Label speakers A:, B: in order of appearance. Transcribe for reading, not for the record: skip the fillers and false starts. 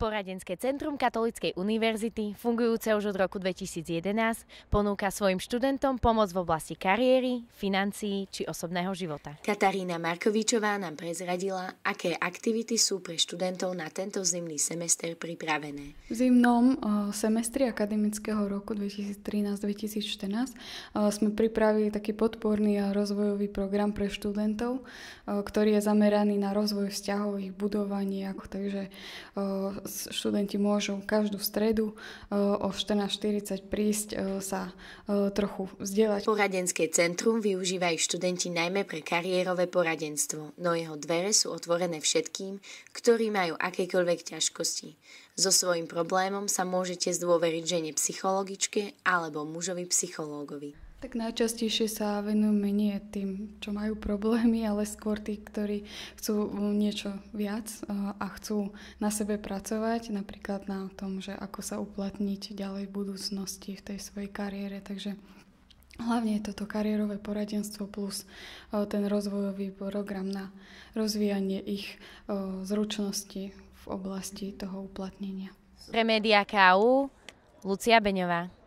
A: Poradenské centrum Katolíckej univerzity, fungujúce už od roku 2011, ponúka svojim študentom pomoc v oblasti kariéry, financií či osobného života.
B: Katarína Markovičová nám prezradila, aké aktivity sú pre študentov na tento zimný semester pripravené.
C: V zimnom semestri akademického roku 2013-2014 sme pripravili taký podporný a rozvojový program pre študentov, ktorý je zameraný na rozvoj vzťahov, ich budovanie, takže študenti môžu každú stredu o 14:40 prísť sa trochu vzdelať.
B: Poradenské centrum využívajú študenti najmä pre kariérové poradenstvo, no jeho dvere sú otvorené všetkým, ktorí majú akékoľvek ťažkosti. So svojím problémom sa môžete zdôveriť žene psychologičke alebo mužovi psychológovi.
C: Tak najčastejšie sa venujeme nie tým, čo majú problémy, ale skôr tí, ktorí chcú niečo viac a chcú na sebe pracovať, napríklad na tom, že ako sa uplatniť ďalej v budúcnosti v tej svojej kariére. Takže hlavne je toto kariérové poradenstvo plus ten rozvojový program na rozvíjanie ich zručností v oblasti toho uplatnenia.
A: Pre Média KU, Lucia Beňová.